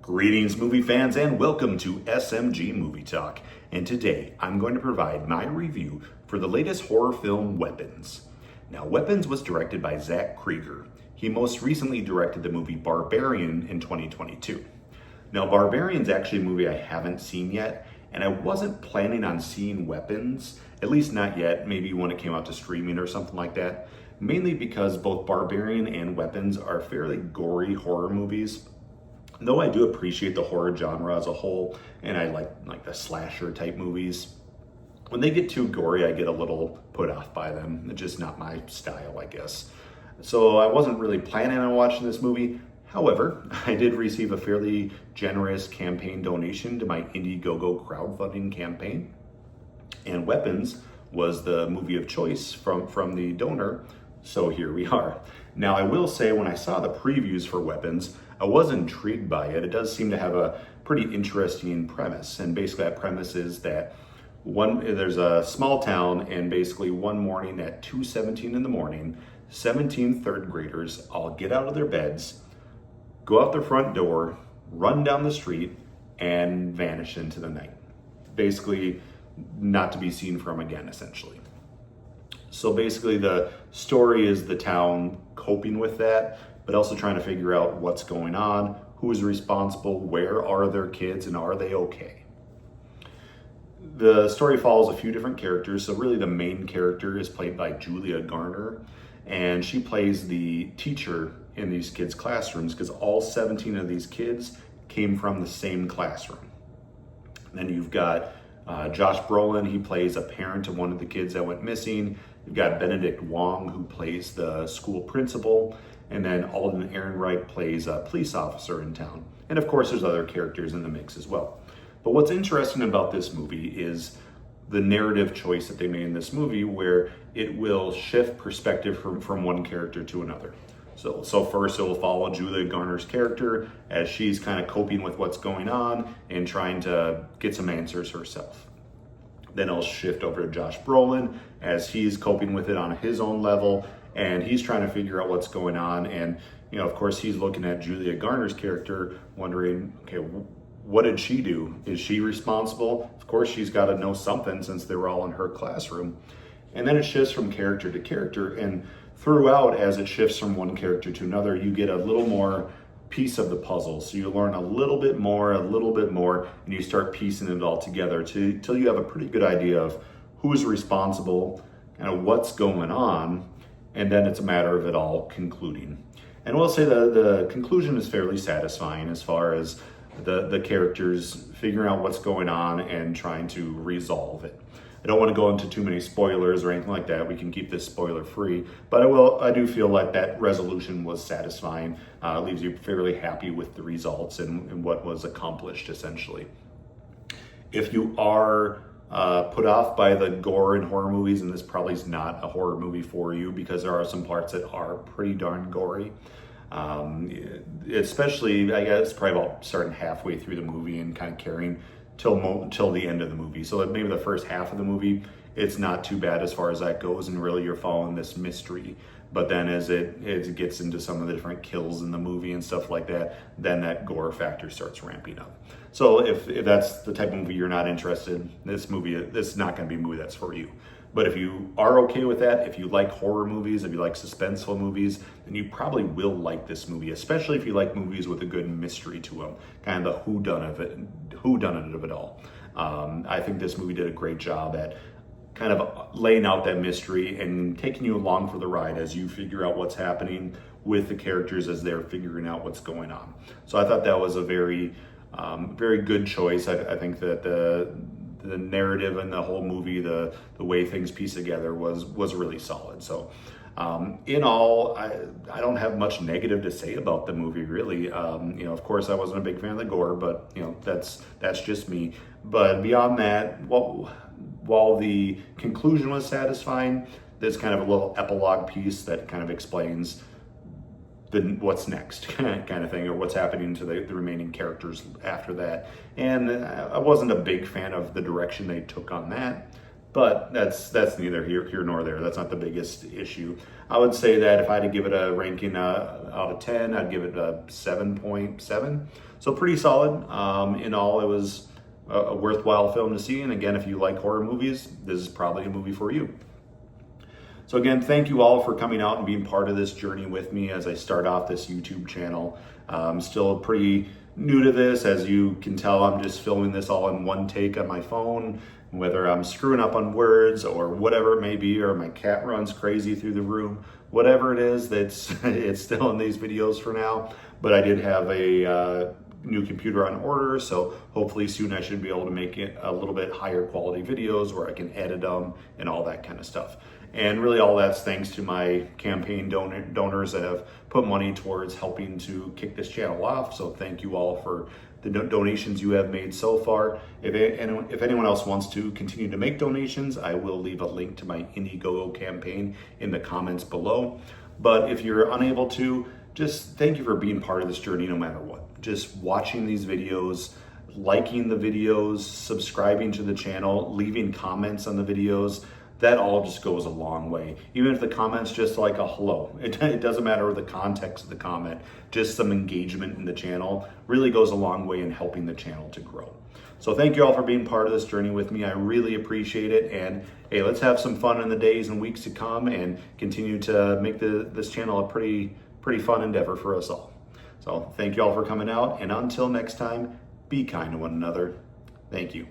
Greetings, movie fans, and welcome to SMG Movie Talk. And today I'm going to provide my review for the latest horror film, Weapons. Now, Weapons was directed by Zach Cregger. He most recently directed the movie Barbarian in 2022. Now, Barbarian's actually a movie I haven't seen yet, and I wasn't planning on seeing Weapons, at least not yet, maybe when it came out to streaming or something like that, mainly because both Barbarian and Weapons are fairly gory horror movies. Though I do appreciate the horror genre as a whole, and I like the slasher type movies, when they get too gory, I get a little put off by them. It's just not my style, I guess. So I wasn't really planning on watching this movie. However, I did receive a fairly generous campaign donation to my Indiegogo crowdfunding campaign. And Weapons was the movie of choice from the donor, so here we are. Now, I will say when I saw the previews for Weapons, I was intrigued by it. It does seem to have a pretty interesting premise, and basically that premise is that there's a small town, and basically one morning at 2:17 in the morning, 17 third graders all get out of their beds, go out their front door, run down the street, and vanish into the night. Basically, not to be seen from again, essentially. So basically the story is the town coping with that, but also trying to figure out what's going on, who is responsible, where are their kids, and are they okay? The story follows a few different characters. So really the main character is played by Julia Garner, and she plays the teacher in these kids' classrooms because all 17 of these kids came from the same classroom. And then you've got Josh Brolin, he plays a parent of one of the kids that went missing. You've got Benedict Wong, who plays the school principal. And then Alden Ehrenreich plays a police officer in town. And of course, there's other characters in the mix as well. But what's interesting about this movie is the narrative choice that they made in this movie, where it will shift perspective from one character to another. So first it will follow Julia Garner's character as she's kind of coping with what's going on and trying to get some answers herself. Then it'll shift over to Josh Brolin as he's coping with it on his own level, and he's trying to figure out what's going on. And, of course, he's looking at Julia Garner's character, wondering, okay, what did she do? Is she responsible? Of course, she's got to know something since they were all in her classroom. And then it shifts from character to character. And throughout, as it shifts from one character to another, you get a little more piece of the puzzle. So you learn a little bit more, and you start piecing it all together till you have a pretty good idea of who's responsible, kind of what's going on, and then it's a matter of it all concluding. And we'll say the conclusion is fairly satisfying as far as the characters figuring out what's going on and trying to resolve it. I don't want to go into too many spoilers or anything like that. We can keep this spoiler free, but I do feel like that resolution was satisfying. Leaves you fairly happy with the results and what was accomplished, essentially. If you are put off by the gore in horror movies, and this probably is not a horror movie for you because there are some parts that are pretty darn gory. Especially, I guess, probably about starting halfway through the movie and kind of carrying till the end of the movie. So maybe the first half of the movie, it's not too bad as far as that goes, and really you're following this mystery. But then as it gets into some of the different kills in the movie and stuff like that, then that gore factor starts ramping up. So if that's the type of movie you're not interested in, this is not going to be a movie that's for you. But if you are okay with that, if you like horror movies, if you like suspenseful movies, then you probably will like this movie, especially if you like movies with a good mystery to them, kind of the whodunit of it all. I think this movie did a great job at kind of laying out that mystery and taking you along for the ride as you figure out what's happening with the characters as they're figuring out what's going on. So I thought that was a very, very good choice. I think that the narrative and the whole movie, the way things piece together was really solid. So in all, I don't have much negative to say about the movie, really. Of course, I wasn't a big fan of the gore, but that's just me. But beyond that, while the conclusion was satisfying, there's kind of a little epilogue piece that kind of explains what's next kind of thing, or what's happening to the remaining characters after that. And I wasn't a big fan of the direction they took on that, But that's neither here nor there. That's not the biggest issue. I would say that if I had to give it a ranking out of 10, I'd give it a 7.7. So pretty solid. In all, it was a worthwhile film to see. And again, if you like horror movies, this is probably a movie for you. So again, thank you all for coming out and being part of this journey with me as I start off this YouTube channel. I'm still pretty new to this. As you can tell, I'm just filming this all in one take on my phone, whether I'm screwing up on words or whatever it may be, or my cat runs crazy through the room, whatever it is, that's it's still in these videos for now. But I did have a new computer on order, so hopefully soon I should be able to make it a little bit higher quality videos where I can edit them and all that kind of stuff. And really all that's thanks to my campaign donors that have put money towards helping to kick this channel off. So thank you all for the donations you have made so far. If anyone else wants to continue to make donations, I will leave a link to my Indiegogo campaign in the comments below. But if you're unable to, just thank you for being part of this journey no matter what. Just watching these videos, liking the videos, subscribing to the channel, leaving comments on the videos, that all just goes a long way. Even if the comment's just like a hello, it doesn't matter the context of the comment, just some engagement in the channel really goes a long way in helping the channel to grow. So thank you all for being part of this journey with me. I really appreciate it. And hey, let's have some fun in the days and weeks to come and continue to make this channel a pretty fun endeavor for us all. So thank you all for coming out. And until next time, be kind to one another. Thank you.